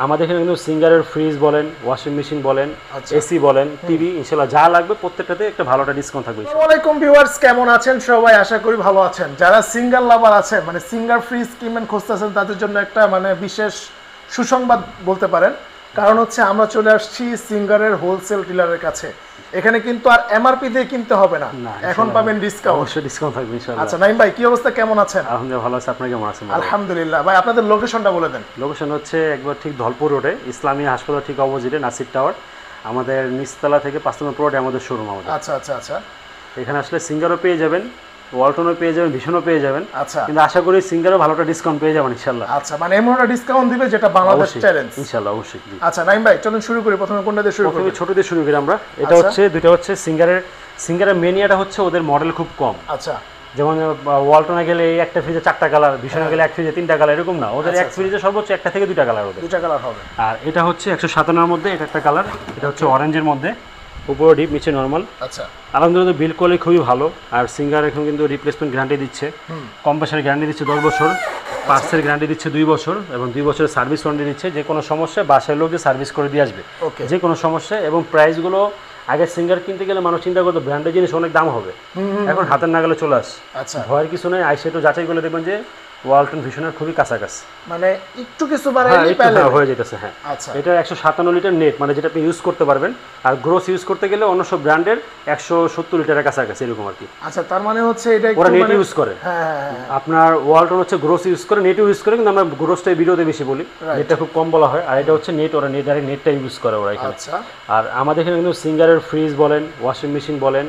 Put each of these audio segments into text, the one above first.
আমাদের এখানে কিন্তু সিঙ্গারের ফ্রিজ বলেন, ওয়াশিং মেশিন বলেন, এসি বলেন, টিভি ইনশাআল্লাহ যা লাগবে প্রত্যেকটাতে একটা ভালো একটা ডিসকাউন্ট থাকবে। আসসালামু আলাইকুম ভিউয়ার্স, কেমন আছেন সবাই? আশা করি ভালো আছেন। যারা সিঙ্গার লাভার আছেন, মানে সিঙ্গার ফ্রিজ কিনবেন খুঁজতেছেন, তাদের জন্য একটা মানে বিশেষ সুসংবাদ বলতে পারেন। কারণ হচ্ছে আমরা চলে আসছি সিঙ্গারের হোলসেল ডিলারের কাছে। এখানে কিন্তু আর এমআরপি দিয়ে কিনতে হবে না, এখন পাবেন ডিসকাউন্ট। অবশ্যই ডিসকাউন্ট থাকবে ইনশাআল্লাহ। আচ্ছা নাইম ভাই, কি অবস্থা, কেমন আছেন? আলহামদুলিল্লাহ ভালো আছি, আপনি কেমন আছেন? আলহামদুলিল্লাহ। ভাই আপনাদের লোকেশনটা বলে দেন। লোকেশন হচ্ছে একবার ঠিক ধলপুর রোডে, ইসলামী হাসপাতাল ঠিক অপোজিটে নাসির টাওয়ার। আমাদের নিচতলা থেকে 5 নম্বর প্লটে আমাদের শোরুম। আমাদের আচ্ছা আচ্ছা আচ্ছা, এখানে আসলে সিঙ্গারও পেয়ে যাবেন, ওয়ালটনও পেয়ে যাবেন, ভীষণও পেয়ে যাবেন। আচ্ছা, কিন্তু আশা করি সিঙ্গারও ভালো একটা ডিসকাউন্ট পেয়ে যাবেন ইনশাআল্লাহ। আচ্ছা মানে এমন একটা ডিসকাউন্ট দিবে যেটা বাংলাদেশ চ্যালেঞ্জ ইনশাআল্লাহ অবশ্যই। আচ্ছা নাইম ভাই, চলুন শুরু করি। প্রথমে কোনটা দিয়ে শুরু করি? ছোট দিয়ে শুরু করি আমরা। এটা হচ্ছে দুটো হচ্ছে সিঙ্গারের মেনিয়াটা হচ্ছে ওদের মডেল খুব কম। আচ্ছা, যেমন ওয়ালটনে গেলে একটা ফ্রিজে 4টা কালার, ভীষণে গেলে এক ফ্রিজে 3টা কালার, এরকম না। ওদের এক ফ্রিজে সর্বোচ্চ 1টা থেকে 2টা কালার ওদের। 2টা কালার হবে। আর এটা হচ্ছে 157 এর মধ্যে, এটা একটা কালার। এটা হচ্ছে অরেঞ্জের মধ্যে, উপরে ডিপ নিচে নরমাল। আচ্ছা, আলহামদুলিল্লাহ বিল কোয়ালিটি খুবই ভালো। আর সিঙ্গার এখন কিন্তু রিপ্লেসমেন্ট গ্যারান্টি দিচ্ছে, কম্প্রেসারের গ্যারান্টি দিচ্ছে 10 বছর, পার্টসের গ্যারান্টি দিচ্ছে 2 বছর এবং 2 বছরের সার্ভিস ওয়ারেন্টি দিচ্ছে। যে কোনো সমস্যা বাসায় লোক যে সার্ভিস করে দিয়ে আসবে, যে কোনো সমস্যা। এবং প্রাইসগুলো আগে সিঙ্গার কিনতে গেলে মানুষ চিন্তা করতো ব্র্যান্ডের জিনিস অনেক দাম হবে, এখন হাতের নাগালে চলে আসে। আচ্ছা, ভয়ের কিছু নেই। আইসে একটু যাচাই করে দেখবেন যে ওয়ালটন ভিশনের খুবই কাছাকাছি, মানে একটু কিছু বাড়াইলেই হয়ে যেতেছে। হ্যাঁ, আচ্ছা, এটা 157 লিটার নেট, মানে যেটা আপনি ইউজ করতে পারবেন। আর গ্রোস ইউজ করতে গেলে অন্য সব ব্র্যান্ডের 170 লিটারের কাছাকাছি এরকম আর কি। আচ্ছা, তার মানে হচ্ছে এটা ওরা নেট ইউজ করে। হ্যাঁ, আপনার ওয়ালটন হচ্ছে গ্রোস ইউজ করে, নেট ইউজ করে, কিন্তু আমরা গ্রোসটাই ভিডিওতে বেশি বলি, নেটটা খুব কম বলা হয়। আর এটা হচ্ছে নেট, ওরা ডাইরেক্ট নেটটা ইউজ করে ওরা এখানে। আচ্ছা, আর আমাদের এখানে কিন্তু সিঙ্গারের ফ্রিজ বলেন, ওয়াশিং মেশিন বলেন,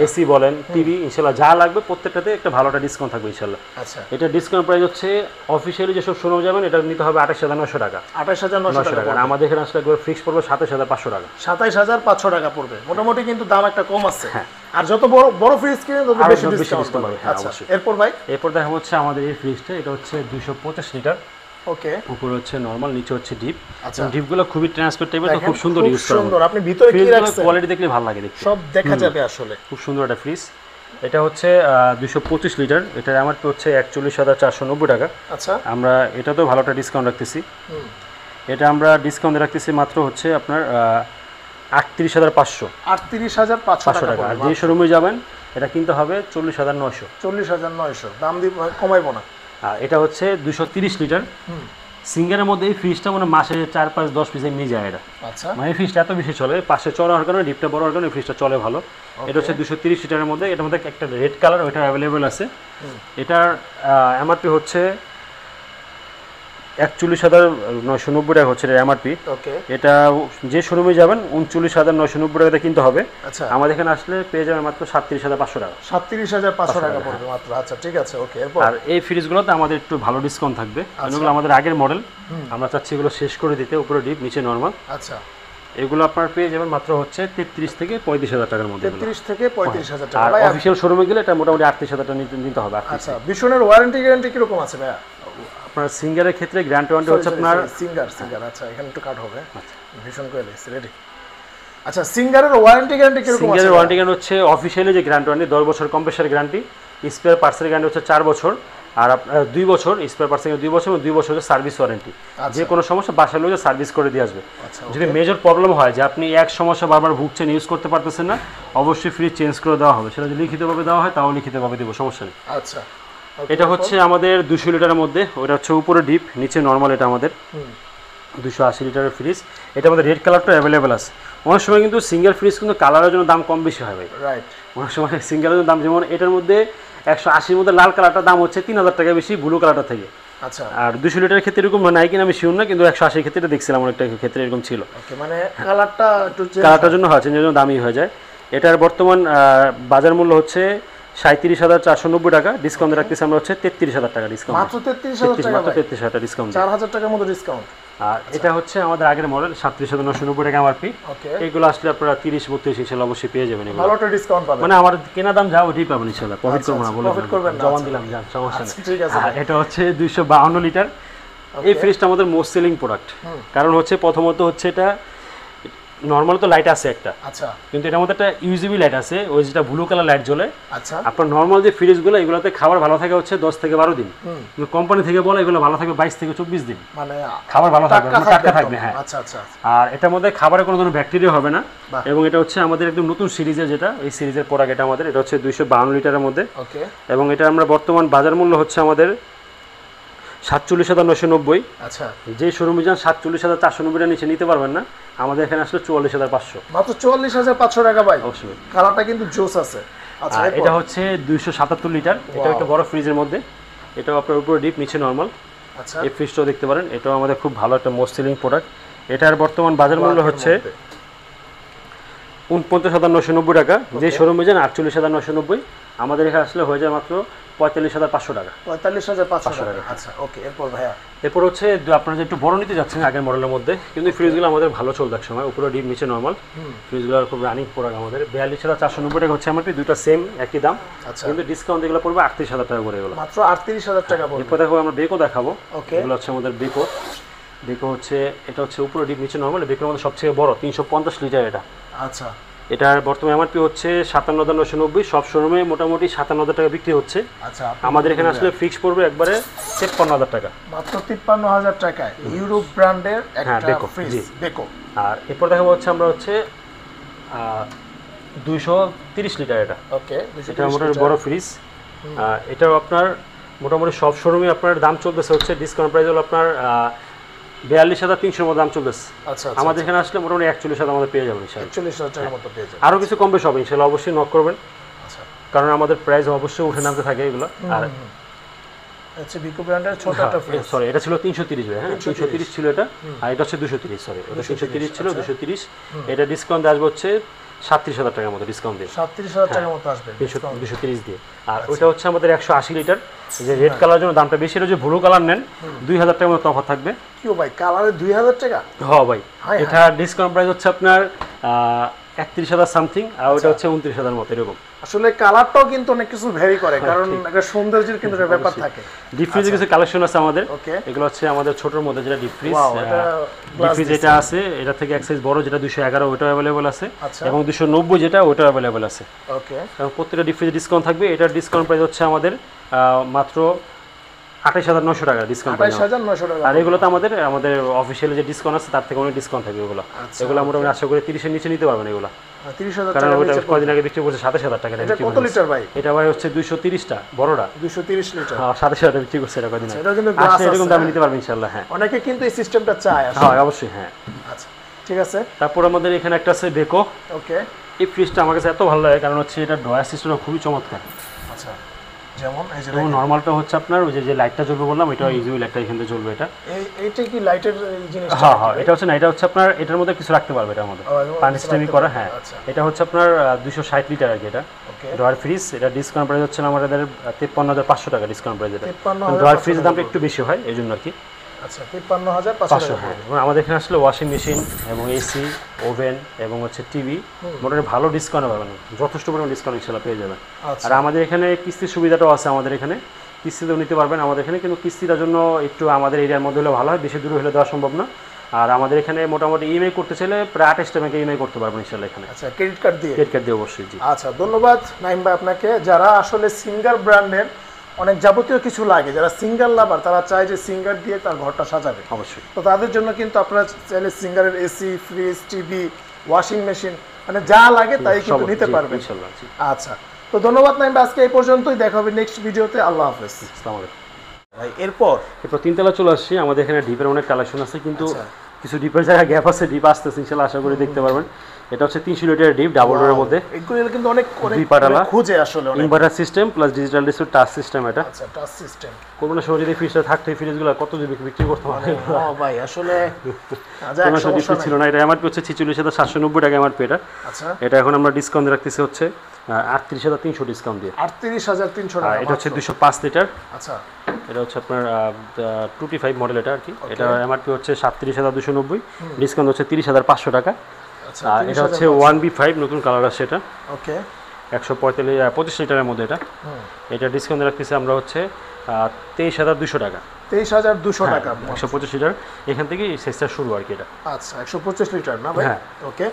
এসি বলেন, টিভি ইনশাআল্লাহ যা লাগবে প্রত্যেকটাতে একটা ভালো একটা ডিসকাউন্ট থাকবে ইনশাআল্লাহ। আচ্ছা, এটা ডিসকাউন্ট প্রাইস হচ্ছে অফিসিয়ালি যেসব শোরুম যাবেন এটা নিতে হবে 28,900 টাকা। 28,900 টাকা। আর আমাদের এখানে আসলে একবার ফিক্স পড়বে 27,500 টাকা। 27,500 টাকা পড়বে। মোটামুটি কিন্তু দাম একটা কম আছে। আর যত বড় বড় ফ্রিজ কিনে তত বেশি ডিসকাউন্ট পাবে। আচ্ছা, এরপর ভাই, এরপর দেখা হচ্ছে আমাদের এই ফ্রিজটা। এটা হচ্ছে 225 লিটার। ওকে, উপরে হচ্ছে নরমাল, নিচে হচ্ছে ডিপ। আচ্ছা, ডিপগুলো খুবই ট্রান্সপোর্ট টাইপের, খুব সুন্দর ইউজ করা। সুন্দর। আপনি ভিতরে কি রাখছেন? কোয়ালিটি দেখলে ভালো লাগে দেখতে, সব দেখা যাবে আসলে। খুব সুন্দর একটা ফ্রিজ। এটা হচ্ছে 225 লিটার। এটার এমআরপি হচ্ছে 41,490 টাকা। আচ্ছা, আমরা এটাতেও ভালো একটা ডিসকাউন্ট রাখতেছি। এটা আমরা ডিসকাউন্ট রাখতেছি মাত্র হচ্ছে আপনার 38,500 টাকা। আর যে শোরুমে যাবেন এটা কিনতে হবে 40,900। 40,900 দাম দিয়ে কমাইবো না। আর এটা হচ্ছে 230 লিটার। সিঙ্গারের মধ্যে এই ফ্রিজটা মানে মাসে 4-5-10 পিস এমনি যায় এটা। আচ্ছা, মানে এই ফ্রিজটা এত বেশি চলে, পাশে চড়া হওয়ার কারণে, ডিপটা বড় হওয়ার কারণে ফ্রিজটা চলে ভালো। এটা হচ্ছে 230 লিটারের মধ্যে। এটার মধ্যে একটা রেড কালার, ওইটা অ্যাভেলেবেল আছে। এটার এমআরপি হচ্ছে 41,990 টাকা হচ্ছে এমআরপি। এটা যে শোরুমে যাবেন 39,990 টাকাতে কিনতে হবে। আচ্ছা, আমাদের এখানে আসলে পেয়ে যাবেন মাত্র 37,500 টাকা। 37,500 টাকা পড়বে মাত্র। আচ্ছা ঠিক আছে, ওকে। এরপর আর এই ফ্রিজগুলোতে আমাদের একটু ভালো ডিসকাউন্ট থাকবে, এগুলো আমাদের আগের মডেল। আমরা চাচ্ছি এগুলো শেষ করে দিতে, উপরে ডিপ নিচে নরমাল। আচ্ছা, এগুলো আপনার পেয়ে যাবেন মাত্র হচ্ছে 33 থেকে 35,000 টাকার মধ্যে। 33 থেকে 35,000 টাকা। আর অফিশিয়াল শোরুমে গেলে এটা মোটামুটি 38,000 টাকা নিতে হবে। আচ্ছা, বিশনের ওয়ারেন্টি গ্যারান্টি কিরকম আছে ভাইয়া? আপনার সিঙ্গারের ক্ষেত্রে গ্যারান্টি হচ্ছে আপনার সিঙ্গার। আচ্ছা, এখানে একটু কাট হবে। ভীষণ কোয়ালিটি রেডি। আচ্ছা, সিঙ্গারের ওয়ারেন্টি গ্যারান্টি কিরকম আছে? সিঙ্গারের ওয়ারেন্টি গ্যারান্টি হচ্ছে অফিশিয়ালি যে গ্যারান্টি 10 বছর কম্প্রেসার গ্যারান্টি, স্পেয়ার পার্টসের গ্যারান্টি হচ্ছে 4 বছর, আর আপনার 2 বছর স্পেয়ার পার্টসের 2 বছর এবং 2 বছরের সার্ভিস ওয়ারেন্টি। যে কোনো সমস্যা বাসার লোক সার্ভিস করে দিয়ে আসবে। যদি মেজর প্রবলেম হয় যে আপনি এক সমস্যা বারবার ভুগছেন, ইউজ করতে পারতেছেন না, অবশ্যই ফ্রিজ চেঞ্জ করে দেওয়া হবে। সেটা যদি লিখিতভাবে দেওয়া হয় তাও লিখিতভাবে দেবো, সমস্যা নেই। আচ্ছা, এটা হচ্ছে আমাদের 200 লিটারের মধ্যে, ওটা হচ্ছে উপরে ডিপ নিচে নরমাল। এটা আমাদের 280 লিটারের ফ্রিজ। এটা আমাদের রেড কালারটা অ্যাভেলেবেল আছে। অনেক সময় কিন্তু সিঙ্গেল ফ্রিজ কিন্তু কালারের জন্য দাম কম বেশি হয় ভাই। রাইট, অনেক সময় সিঙ্গেলের জন্য দাম, যেমন এটার মধ্যে 180-র মধ্যে লাল কালারটার দাম হচ্ছে 3,000 টাকা বেশি ব্লু কালারটা থেকে। আচ্ছা, আর 200 লিটারের ক্ষেত্রে এরকম নাই কিনা আমি শিওর না, কিন্তু 180 ক্ষেত্রে দেখছিলাম অনেকটা ক্ষেত্রে এরকম ছিল। ওকে, মানে কালারটার জন্য হয়, চেঞ্জের জন্য দামই হয়ে যায়। এটার বর্তমান বাজার মূল্য হচ্ছে 37,490 টাকা। ডিসকাউন্ট রাখতেছি আমরা হচ্ছে 33,000 টাকা ডিসকাউন্ট। মাত্র 33,000 টাকা। মাত্র 33,000 টাকা ডিসকাউন্ট, 4,000 টাকার মতো ডিসকাউন্ট। আর এটা হচ্ছে আমাদের আগের মডেল 37,990 টাকা এমআরপি। এগুলো আসলে আপনারা 30-32 ইনশাআল্লাহ অবশ্যই পেয়ে যাবেন। ভালো একটা ডিসকাউন্ট পাবেন, মানে আমার কেনা দাম যা ওইটাই পাবেন ইনশাআল্লাহ। প্রফিট করব না, প্রফিট করবেন না, জবান দিলাম, জান সমস্যা নেই। ঠিক আছে। আর এটা হচ্ছে 252 লিটার। এই ফ্রিজটা আমাদের মোস্ট সেলিং প্রোডাক্ট। কারণ হচ্ছে প্রথমত হচ্ছে এটা নর্মাল তো লাইট আছে একটা, আচ্ছা কিন্তু এটার মধ্যে একটা ইউজিবি লাইট আছে, ওই যেটা ব্লু কালার লাইট জ্বলে। আচ্ছা আপনার নর্মাল যে ফ্রিজগুলো এগুলোতে খাবার ভালো থাকে হচ্ছে 10 থেকে 12 দিন, কিন্তু কোম্পানি থেকে বলে এগুলো ভালো থাকবে 22 থেকে 24 দিন, মানে খাবার ভালো থাকবে, টাটকা থাকবে। হ্যাঁ, আচ্ছা আচ্ছা আর এটার মধ্যে খাবারে কোনো ধরনের ব্যাকটেরিয়া হবে না। বাহ। এবং এটা হচ্ছে আমাদের একদম নতুন সিরিজের, যেটা এই সিরিজের প্রোডাক্ট এটা আমাদের, এটা হচ্ছে 252 লিটারের মধ্যে। ওকে এবং এটা আমরা বর্তমান বাজার মূল্য হচ্ছে আমাদের 47,990। আচ্ছা যে শোরুমে যান 47,490 নিচে নিতে পারবেন না, আমাদের এখানে আসলে 44,500 মাত্র 44,500 টাকা ভাই। অবশ্যই। কালারটা কিন্তু জোস আছে। আচ্ছা আর এরপর? এটা হচ্ছে 277 লিটার, এটা একটা বড় ফ্রিজের মধ্যে, এটাও আপনার উপরে ডিপ নিচে নর্মাল। আচ্ছা এই ফ্রিজটাও দেখতে পারেন, এটাও আমাদের খুব ভালো একটা মোস্ট সেলিং প্রোডাক্ট। এটার বর্তমান বাজার মূল্য হচ্ছে 49,990 টাকা। যে শোরুমে যান 48,990, আমাদের এখানে আসলে হয়ে যায় মাত্র 45,500 টাকা। 45,500 টাকা। আচ্ছা ওকে, এরপর ভাইয়া? এরপর হচ্ছে আপনারা যে একটু বড় নিতে যাচ্ছেন আগের মডেলের মধ্যে, কিন্তু এই ফ্রিজগুলো আমাদের ভালো চলবে এক সময়, উপরে ডিপ নিচে নর্মাল। ফ্রিজগুলো খুব রানিং প্রোডাক্ট আমাদের। 42,490 টাকা হচ্ছে আমার, দুইটা সেম একই দাম, আচ্ছা কিন্তু ডিসকাউন্ট এগুলো পড়বে 38,000 টাকা করে এগুলো। মাত্র 38,000 টাকা পড়বে। এরপর দেখো আমরা বেকো দেখাবো। ওকে এগুলো হচ্ছে আমাদের বেকো। বেকো হচ্ছে, এটা হচ্ছে উপরে ডিপ নিচে নর্মাল। বেকোর মধ্যে সবচেয়ে বড় 350 লিটার এটা। আচ্ছা এটার বর্তমান এমআরপি হচ্ছে 57,990। সব শোরুমে মোটামুটি 57,000 টাকা বিক্রি হচ্ছে। আচ্ছা আমাদের এখানে আসলে ফিক্স পড়বে একবারে 53,000 টাকা। মাত্র 53,000 টাকায় ইউরোপ ব্র্যান্ডের একটা বেকো, ফ্রিজ জি। বেকো। আর এরপর দেখাবো হচ্ছে আমরা হচ্ছে 230 লিটার এটা। ওকে এটা মোটামুটি বড় ফ্রিজ। এটাও আপনার মোটামুটি সব শোরুমে আপনার দাম চলতেছে হচ্ছে, ডিসকাউন্ট প্রাইস হলো আপনার 42,300 মতো দাম চলতেছে। আচ্ছা আমাদের এখানে আসলে মোটামুটি 41,000 আমাদের পেয়ে যাবেন ইনশাআল্লাহ। 41,000 টাকার মতো পেয়ে যাবেন। আরও কিছু কম বেশি হবে ইনশাআল্লাহ, অবশ্যই নক করবেন, আচ্ছা কারণ আমাদের প্রাইস অবশ্যই উঠে নামতে থাকে এগুলো। আর আচ্ছা বেকো ব্র্যান্ডের ছোট একটা ফ্রিজ। সরি, এটা ছিল 330 ভাই। হ্যাঁ 330 ছিল এটা, আর এটা হচ্ছে 230। সরি, এটা 330 ছিল, 230। এটা ডিসকাউন্ট আসবে হচ্ছে 37,000 টাকার মতো ডিসকাউন্ট দিয়ে, 37,000 টাকার মতো আসবে 230 দিয়ে। আর ওইটা হচ্ছে আমাদের 180 লিটার, যে রেড কালার জন্য দামটা বেশি, এটা যে ব্লু কালার নেন 2,000 টাকার মতো তফাৎ থাকবে। কিও ভাই, কালারে 2,000 টাকা? হ্যাঁ ভাই, হায় এটা ডিসকাউন্ট প্রাইস হচ্ছে আপনার 31,000 সামথিং, আর ওইটা হচ্ছে 29,000 মতো এরকম। আসলে কালারটাও কিন্তু অনেক কিছু ভ্যারি করে, কারণ একটা সৌন্দর্যের কিন্তু একটা ব্যাপার থাকে। ডিপ ফ্রিজে কিছু কালেকশন আছে আমাদের। ওকে এগুলো হচ্ছে আমাদের ছোটোর মধ্যে যেটা ডিপ ফ্রিজ। ওয়াও, এটা ডিপ ফ্রিজ যেটা আছে এটা থেকে এক সাইজ বড়, যেটা 211 ওটা অ্যাভেলেবল আছে, আচ্ছা এবং 290 যেটা ওটা অ্যাভেলেবল আছে। ওকে কারণ প্রত্যেকটা ডিপ ফ্রিজে ডিসকাউন্ট থাকবে। এটার ডিসকাউন্ট প্রাইস হচ্ছে আমাদের মাত্র 28,900 টাকা ডিসকাউন্ট। 28,900 টাকা। আর এগুলোতে আমাদের অফিসিয়াল যে ডিসকাউন্ট আছে তার থেকে অনেক ডিসকাউন্ট থাকবে এগুলো। এগুলো মোটামুটি আশা করি 30-এর নিচে নিতে পারবেন এগুলো, 30,000 কারণ টাকা ওটা নিচে কদিন আগে বিক্রি করছে 27,000 টাকা। এটা কত লিটার ভাই? এটা ভাই হচ্ছে 230টা বড়টা, 230 লিটার। 27,000 টাকা বিক্রি করছে এটা কদিন আগে। এটা কিন্তু গ্লাস আসলে এরকম আছে, দামে নিতে পারবেন ইনশাআল্লাহ। হ্যাঁ অনেকে কিন্তু এই সিস্টেমটা চায় আসলে। হ্যাঁ অবশ্যই। হ্যাঁ আচ্ছা ঠিক আছে। তারপর আমাদের এখানে একটা আছে বেকো। ওকে এই ফ্রিজটা আমার কাছে এত ভালো লাগে, কারণ হচ্ছে এটা ড্রয়ার সিস্টেমটা খুবই চমৎকার। আচ্ছা যেমন এই যে এবং নর্মালটা হচ্ছে আপনার ওই যে লাইটটা জ্বলবে বললাম, এটা ইউজিবি লাইটটা এখান থেকে জ্বলবে এটা। এইটা কি লাইটের জিনিসটা? হ্যাঁ হ্যাঁ, এটা হচ্ছে না, এটা হচ্ছে আপনার এটার মধ্যে কিছু রাখতে পারবে এটার মধ্যে, পানি সিস্টেমই করা। হ্যাঁ আচ্ছা এটা হচ্ছে আপনার 260 লিটার আর কি এটা ওকে ড্রয়ার ফ্রিজ। এটা ডিসকাউন্ট প্রাইস হচ্ছে আমাদের 53,500 টাকা ডিসকাউন্ট প্রাইস। এটা 53,500 ড্রয়ার ফ্রিজের দামটা একটু বেশি হয় এই জন্য আর কি। আচ্ছা 53,500 টাকা। হ্যাঁ, এবং আমাদের এখানে আসলে ওয়াশিং মেশিন এবং এসি, ওভেন এবং হচ্ছে টিভি মোটামুটি ভালো ডিসকাউন্ট পাবেন, যথেষ্ট পরিমাণ ডিসকাউন্ট ইনশাআল্লাহ পেয়ে যাবেন। আচ্ছা আর আমাদের এখানে কিস্তির সুবিধাটাও আছে, আমাদের এখানে কিস্তিতেও নিতে পারবেন আমাদের এখানে, কিন্তু কিস্তিটার জন্য একটু আমাদের এরিয়ার মধ্যে হলে ভালো হয়, বেশি দূরে হলে দেওয়া সম্ভব না। আর আমাদের এখানে মোটামুটি ইএমআই করতে চাইলে প্রায় 28টা ব্যাংকে ইএমআই করতে পারবেন ইনশাআল্লাহ এখানে। আচ্ছা ক্রেডিট কার্ড দিয়ে? ক্রেডিট কার্ড দিয়ে অবশ্যই। জি আচ্ছা ধন্যবাদ নাইম ভাই আপনাকে। যারা আসলে সিঙ্গার ব্র্যান্ডের অনেক যাবতীয় কিছু লাগে, যারা সিঙ্গার লাভার, তারা চায় যে সিঙ্গার দিয়ে তার ঘরটা সাজাবে, অবশ্যই। তো তাদের জন্য কিন্তু আপনারা চাইলে সিঙ্গারের AC, fridge, TV, washing machine, মানে যা লাগে তাই কিন্তু নিতে পারবেন ইনশাআল্লাহ। জি আচ্ছা তো ধন্যবাদ নাইম ভাই, আজকে এই পর্যন্তই, দেখা হবে নেক্সট ভিডিওতে। আল্লাহ হাফেজ আসসালামু আলাইকুম ভাই। এরপর তিনতলা চলে আসছি। আমাদের এখানে ডিপের অনেক কালেকশন আছে, কিন্তু আচ্ছা। কিছু ডিপের জায়গায় গ্যাপ আছে, ডিপ আসতেছে ইনশাআল্লাহ, আশা করি দেখতে পারবেন। এটা হচ্ছে 300 লিটারের ডিপ, ডাবল ডোরের মধ্যে, এগুলো কিন্তু অনেক দুই পাটালা, খুঁজে আসলে অনেক। Inverter system plus digital display touch system. এটা আচ্ছা টাচ সিস্টেম। কোনো সময় যদি ফ্রিজটা থাকতো এই ফ্রিজগুলো কত যদি বিক্রি করতে পারে। ও ভাই আসলে কোনো সমস্যা ছিল না। এটা এমআরপি হচ্ছে 46,790 টাকা এমআরপি এটা। আচ্ছা এটা এখন আমরা ডিসকাউন্ট রাখতেছি হচ্ছে 38,300 ডিসকাউন্ট দিয়ে। 38,300 আর টাকা। এটা হচ্ছে 205 লিটার। আচ্ছা এটা হচ্ছে আপনার 25 মডেল এটা আর কি। এটা এমআরপি হচ্ছে 37,290, ডিসকাউন্ট হচ্ছে 30,500 টাকা। আচ্ছা আর এটা হচ্ছে 1B5 নতুন কালার আছে এটা, ওকে 145 25 লিটারের মধ্যে এটা। এটা ডিসকাউন্ট রাখতেছি আমরা হচ্ছে 23,200 টাকা। 23,200 টাকা। 125 লিটার এখান থেকে এই সাইজটা শুরু আর কি এটা। আচ্ছা 125 লিটার না ভাই? হ্যাঁ। ওকে,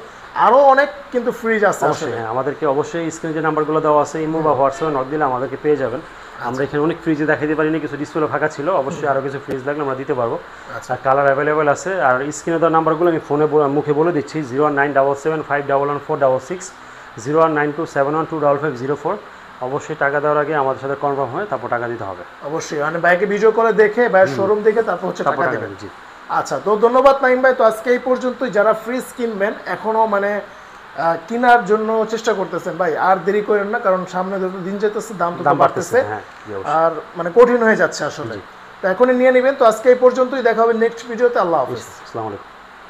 আরো অনেক কিন্তু ফ্রিজ আছে অবশ্যই আসলে। হ্যাঁ, আমাদেরকে অবশ্যই স্ক্রিনে যে নাম্বারগুলো দেওয়া আছে ইমো বা হোয়াটসঅ্যাপে নক দিলে আমাদেরকে পেয়ে যাবেন। আমরা এখানে অনেক ফ্রিজে দেখাতে পারিনি, কিছু ডিসপ্লে ফাঁকা ছিল, অবশ্যই আরও কিছু ফ্রিজ লাগলে আমরা দিতে পারবো। আর কালার অ্যাভেলেবেল আছে। আর স্ক্রিনে দেওয়া নাম্বারগুলো আমি মুখে বলে দিচ্ছি, 019775156, 01927125504। অবশ্যই টাকা দেওয়ার আগে আমাদের সাথে কনফার্ম হয়ে তারপর টাকা দিতে হবে। অবশ্যই, মানে বাইকে ভিডিও করে দেখে বাইরের শোরুম দেখে তারপর হচ্ছে টাকা দেবেন। জি। আচ্ছা, তো ধন্যবাদ নাইম ভাই। তো আজকে এই পর্যন্তই। যারা ফ্রিজ কিনবেন এখনো মানে কেনার জন্য চেষ্টা করতেছেন ভাই, আর দেরি করেন না, কারণ সামনে যত দিন যেতেছে দাম তো বাড়তেছে, হ্যাঁ, আর মানে কঠিন হয়ে যাচ্ছে আসলে। তো এখনই নিয়ে নেবেন। তো আজকে এই পর্যন্তই, দেখা হবে নেক্সট ভিডিওতে। আল্লাহ হাফেজ। আসসালামু আলাইকুম।